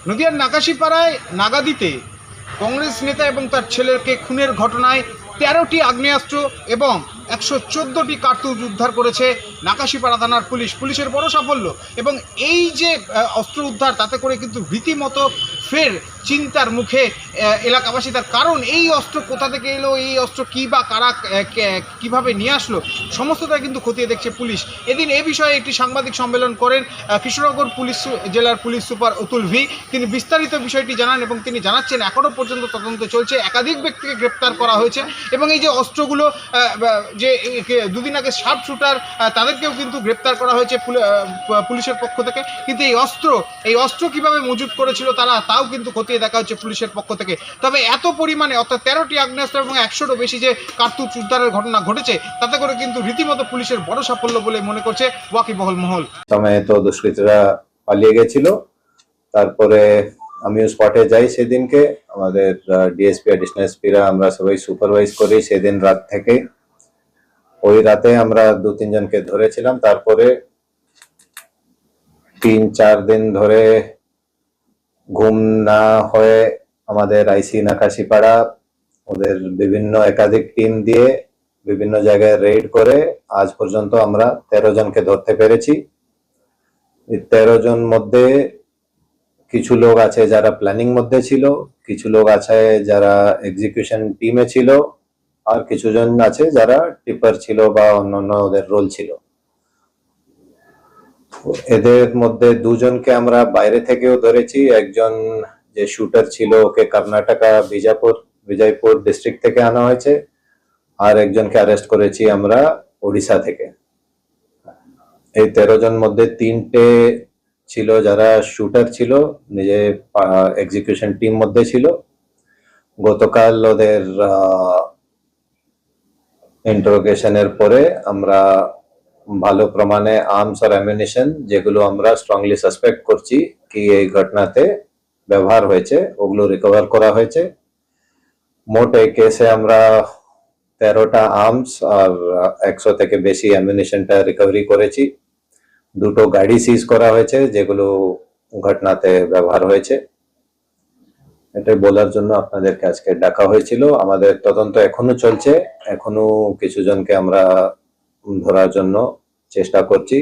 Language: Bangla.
নদিয়ার নাকাশিপাড়ায় নাগাদিতে কংগ্রেস নেতা এবং তার ছেলেকে খুনের ঘটনায় ১৩টি আগ্নেয়াস্ত্র এবং ১১৪টি কার্তুজ উদ্ধার করেছে নাকাশিপাড়া থানার পুলিশ। পুলিশের বড় সাফল্য এবং এই যে অস্ত্র উদ্ধার, তাতে করে কিন্তু রীতিমতো ফের চিন্তার মুখে এলাকাবাসী। তার কারণ এই অস্ত্র কোথা থেকে এলো, এই অস্ত্র কী বা কারা কীভাবে নিয়ে আসলো, সমস্তটা কিন্তু খতিয়ে দেখছে পুলিশ। এদিন এ বিষয়ে একটি সাংবাদিক সম্মেলন করেন কৃষ্ণনগর পুলিশ জেলার পুলিশ সুপার অতুল ভি। তিনি বিস্তারিত বিষয়টি জানান এবং তিনি জানাচ্ছেন এখনও পর্যন্ত তদন্ত চলছে, একাধিক ব্যক্তিকে গ্রেপ্তার করা হয়েছে এবং এই যে অস্ত্রগুলো যে দুদিন আগে শার্প শুটার তাদেরকেও কিন্তু গ্রেপ্তার করা হয়েছে পুলিশের পক্ষ থেকে। কিন্তু এই অস্ত্র কীভাবে মজুত করেছিল তারা, তাও কিন্তু খতিয়ে দেখা হচ্ছে পুলিশের পক্ষ থেকে। তবে এত পরিমাণে অর্থাৎ ১৩টি আগ্নেয়াস্ত্র এবং ১০০রও বেশি যে কার্তুজ উদ্ধারের ঘটনা ঘটেছে, তাতে করে কিন্তু রীতিমতো পুলিশের বড় সাফল্য বলে মনে করছে ওয়াকিবহল মহল। সময়ে তো দুষ্কৃতীরা পালিয়ে গেছিল, তারপরে আমিও স্পটে যাই সেদিনকে। আমাদের ডিএসপি অ্যাডিশনাল এসপিরা আমরা সবাই সুপারভাইজ করি সেদিন রাত থেকে। ওই রাতে আমরা ২-৩ জনকে ধরেছিলাম। তারপরে ৩-৪ দিন ধরে ঘুম না হয়ে আমাদের আইসি নাকাশিপাড়া ওদের বিভিন্ন একাধিক টিম দিয়ে বিভিন্ন জায়গায় রেড করে আজ পর্যন্ত আমরা ১৩ জনকে ধরতে পেরেছি। এই ১৩ জন মধ্যে কিছু লোক আছে যারা প্ল্যানিং মধ্যে ছিল, কিছু লোক আছে যারা এক্সিকিউশন টিমে ছিল, আর কিছু জন আছে যারা টিপার ছিল বা অন্যান্য ওদের রোল ছিল। এদের মধ্যে ২ জনকে আমরা বাইরে থেকেও ধরেছি। একজন যে শুটার ছিল ওকে কর্ণাটকা বিজয়পুর ডিস্ট্রিক্ট থেকে আনা হয়েছে, আর একজনকে অ্যারেস্ট করেছি আমরা ওড়িশা থেকে। এই ১৩ জন মধ্যে ৩টে ছিল যারা শুটার ছিল, নিজে এক্সিকিউশন টিম মধ্যে ছিল। গতকাল ওদের ইন্টারোগেশনের পরে আমরা ভালো প্রমাণে আর্মস আর অ্যামিউনিশন, যেগুলো আমরা স্ট্রংলি সাসপেক্ট করছি কি এই ঘটনাতে ব্যবহার হয়েছে, ওগুলো রিকভার করা হয়েছে। মোট এই কেসে আমরা ১৩টা আর্মস আর ১০০ থেকে বেশি অ্যামিউনিশনটা রিকভারি করেছি। ২টো গাড়ি সিজ করা হয়েছে যেগুলো ঘটনাতে ব্যবহার হয়েছে। এটাই বলার জন্য আপনাদেরকে আজকে ডাকা হয়েছিল। আমাদের তদন্ত এখনো চলছে, এখনো কিছু জনকে আমরা ধরার জন্য চেষ্টা করছি।